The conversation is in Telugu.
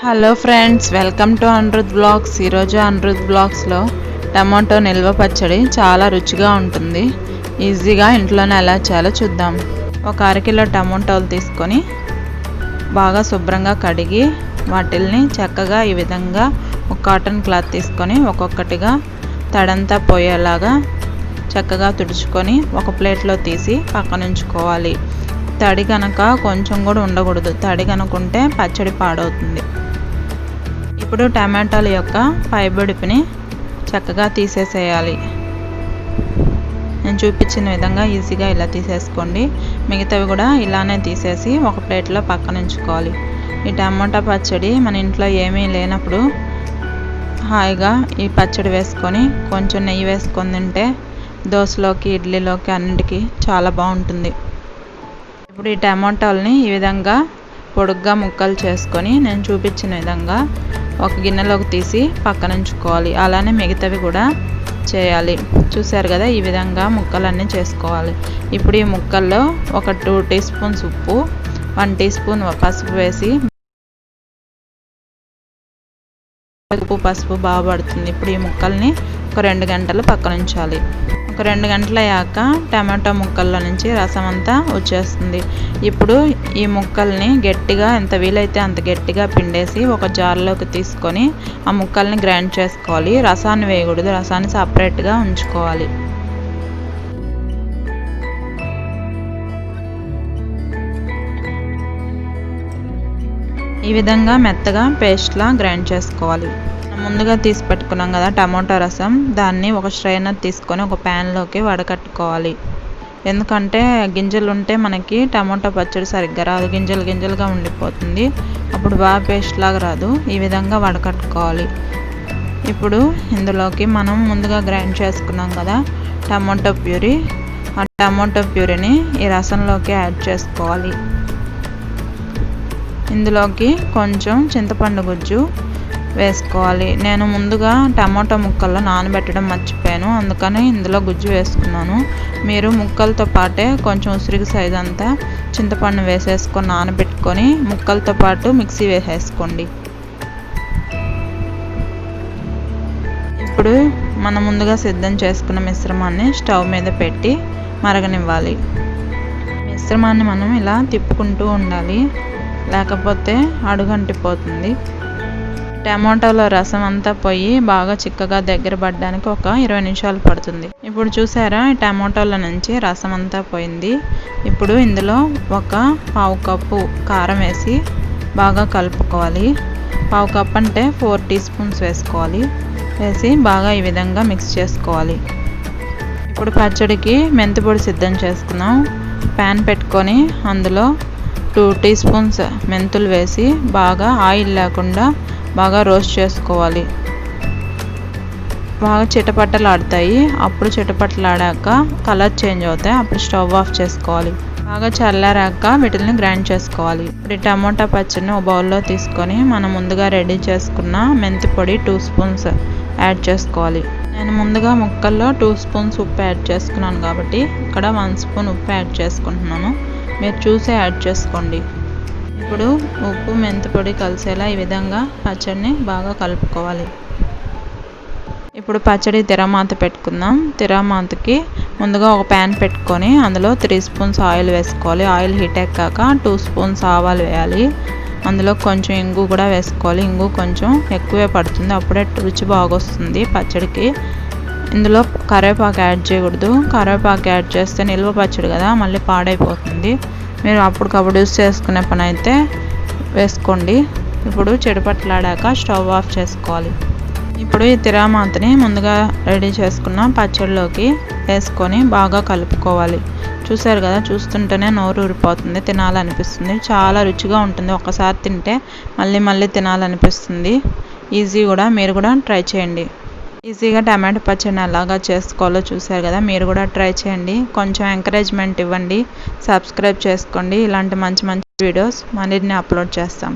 Hello friends, welcome to Anirudh blogs. ఈరోజు అనిరుద్ బ్లాగ్స్లో టమాటో నిల్వ పచ్చడి చాలా రుచిగా ఉంటుంది. ఈజీగా ఇంట్లోనే ఎలా చేయాలో చూద్దాం. ఒక అరకిలో టమాటోలు తీసుకొని బాగా శుభ్రంగా కడిగి వాటిల్ని చక్కగా ఈ విధంగా ఒక కాటన్ క్లాత్ తీసుకొని ఒక్కొక్కటిగా తడంతా పోయేలాగా చక్కగా తుడుచుకొని ఒక ప్లేట్లో తీసి పక్కన ఉంచుకోవాలి. తడి కనుక కొంచెం కూడా ఉండకూడదు. తడి కనుకుంటే పచ్చడి పాడవుతుంది. ఇప్పుడు టమాటాల యొక్క పైబొడిపిని చక్కగా తీసేసేయాలి. నేను చూపించిన విధంగా ఈజీగా ఇలా తీసేసుకోండి. మిగతావి కూడా ఇలానే తీసేసి ఒక ప్లేట్లో పక్కన ఉంచుకోవాలి. ఈ టమాటా పచ్చడి మన ఇంట్లో ఏమీ లేనప్పుడు హాయిగా ఈ పచ్చడి వేసుకొని కొంచెం నెయ్యి వేసుకొని తింటే దోశలోకి, ఇడ్లీలోకి అన్నిటికీ చాలా బాగుంటుంది. ఇప్పుడు ఈ టమాటాలని ఈ విధంగా పొడుగ్గా ముక్కలు చేసుకొని నేను చూపించిన విధంగా ఒక గిన్నెలోకి తీసి పక్కన ఉంచుకోవాలి. అలానే మిగతావి కూడా చేయాలి. చూసారు కదా, ఈ విధంగా ముక్కలన్నీ చేసుకోవాలి. ఇప్పుడు ఈ ముక్కల్లో ఒక 2 టీ స్పూన్స్ ఉప్పు, 1 టీ స్పూన్ పసుపు వేసి, ఉప్పు పసుపు బాగా పడుతుంది. ఇప్పుడు ఈ ముక్కల్ని ఒక 2 గంటలు పక్కన ఉంచాలి. ఒక 2 గంటలు అయ్యాక టమాటో ముక్కల్లో నుంచి రసం అంతా వచ్చేస్తుంది. ఇప్పుడు ఈ ముక్కల్ని గట్టిగా, ఎంత వీలైతే అంత గట్టిగా పిండేసి ఒక జార్లోకి తీసుకొని ఆ ముక్కల్ని గ్రైండ్ చేసుకోవాలి. రసాన్ని వేయకూడదు, రసాన్ని సపరేట్గా ఉంచుకోవాలి. ఈ విధంగా మెత్తగా పేస్ట్లా గ్రైండ్ చేసుకోవాలి. ముందుగా తీసి పెట్టుకున్నాం కదా టమాటో రసం, దాన్ని ఒక స్ట్రైనర్ తీసుకొని ఒక ప్యాన్లోకి వడకట్టుకోవాలి. ఎందుకంటే గింజలు ఉంటే మనకి టమాటో పచ్చడి సరిగ్గా రాదు, గింజలు గింజలుగా ఉండిపోతుంది. అప్పుడు బాగా పేస్ట్ లాగా రాదు. ఈ విధంగా వడకట్టుకోవాలి. ఇప్పుడు ఇందులోకి మనం ముందుగా గ్రైండ్ చేసుకున్నాం కదా టమాటో ప్యూరీ, ఆ టమాటో ప్యూరీని ఈ రసంలోకి యాడ్ చేసుకోవాలి. ఇందులోకి కొంచెం చింతపండు గుజ్జు వేసుకోవాలి. నేను ముందుగా టమాటో ముక్కల్లో నానబెట్టడం మర్చిపోయాను, అందుకని ఇందులో గుజ్జు వేసుకున్నాను. మీరు ముక్కలతో పాటే కొంచెం ఉసిరిగి సైజ్ అంతా చింతపండు వేసేసుకొని నానబెట్టుకొని ముక్కలతో పాటు మిక్సీ వేసేసుకోండి. ఇప్పుడు మనం ముందుగా సిద్ధం చేసుకున్న మిశ్రమాన్ని స్టవ్ మీద పెట్టి మరగనివ్వాలి. మిశ్రమాన్ని మనం ఇలా తిప్పుకుంటూ ఉండాలి, లేకపోతే అడుగంటిపోతుంది. టమాటోలో రసం అంతా పోయి బాగా చిక్కగా దగ్గర పడడానికి ఒక 20 నిమిషాలు పడుతుంది. ఇప్పుడు చూసారా, ఈ టమాటోల నుంచి రసం అంతా పోయింది. ఇప్పుడు ఇందులో ఒక 1/2 కప్పు కారం వేసి బాగా కలుపుకోవాలి. 1/2 కప్ అంటే 4 టీ స్పూన్స్ వేసుకోవాలి. వేసి బాగా ఈ విధంగా మిక్స్ చేసుకోవాలి. ఇప్పుడు పచ్చడికి మెంతిపొడి సిద్ధం చేసుకున్నాం. ప్యాన్ పెట్టుకొని అందులో 2 టీ స్పూన్స్ మెంతులు వేసి బాగా ఆయిల్ లేకుండా బాగా రోస్ట్ చేసుకోవాలి. బాగా చిటపట్టలాడతాయి. అప్పుడు చిటపట్టలాడాక కలర్ చేంజ్ అవుతాయి. అప్పుడు స్టవ్ ఆఫ్ చేసుకోవాలి. బాగా చల్లారాక వీటిని గ్రైండ్ చేసుకోవాలి. ఇప్పుడు టమాటా పచ్చడిని ఒక బౌల్లో తీసుకొని మనం ముందుగా రెడీ చేసుకున్న మెంతి పొడి 2 స్పూన్స్ యాడ్ చేసుకోవాలి. నేను ముందుగా ముక్కల్లో 2 స్పూన్స్ ఉప్పు యాడ్ చేసుకున్నాను కాబట్టి ఇక్కడ 1 స్పూన్ ఉప్పు యాడ్ చేసుకుంటున్నాను. మీరు చూసి యాడ్ చేసుకోండి. ఇప్పుడు ఉప్పు మెంతి పొడి కలిసేలా ఈ విధంగా పచ్చడిని బాగా కలుపుకోవాలి. ఇప్పుడు పచ్చడి తిరమాత పెట్టుకుందాం. తిరమాతకి ముందుగా ఒక ప్యాన్ పెట్టుకొని అందులో 3 స్పూన్స్ ఆయిల్ వేసుకోవాలి. ఆయిల్ హీట్ ఎక్కాక 2 స్పూన్స్ ఆవాలు వేయాలి. అందులో కొంచెం ఇంగు కూడా వేసుకోవాలి. ఇంగు కొంచెం ఎక్కువే పడుతుంది, అప్పుడే రుచి బాగొస్తుంది పచ్చడికి. ఇందులో కరివేపాకు యాడ్ చేయకూడదు. కరివేపాకు యాడ్ చేస్తే నిల్వ పచ్చడి కదా, మళ్ళీ పాడైపోతుంది. మీరు అప్పటికప్పుడు యూస్ చేసుకునే పని అయితే వేసుకోండి. ఇప్పుడు చెడుపట్లాడాక స్టవ్ ఆఫ్ చేసుకోవాలి. ఇప్పుడు ఈ తిరామాతని ముందుగా రెడీ చేసుకున్న పచ్చడిలోకి వేసుకొని బాగా కలుపుకోవాలి. చూసారు కదా, చూస్తుంటేనే నోరు ఊరిపోతుంది, తినాలనిపిస్తుంది. చాలా రుచిగా ఉంటుంది. ఒకసారి తింటే మళ్ళీ మళ్ళీ తినాలనిపిస్తుంది. ఈజీ కూడా, మీరు కూడా ట్రై చేయండి. ఈజీగా టమాటో పచ్చడిని ఎలాగా చేసుకోవాలో చూసారు కదా, మీరు కూడా ట్రై చేయండి. కొంచెం ఎంకరేజ్మెంట్ ఇవ్వండి, సబ్స్క్రైబ్ చేసుకోండి. ఇలాంటి మంచి మంచి వీడియోస్ మరిన్ని అప్లోడ్ చేస్తాం.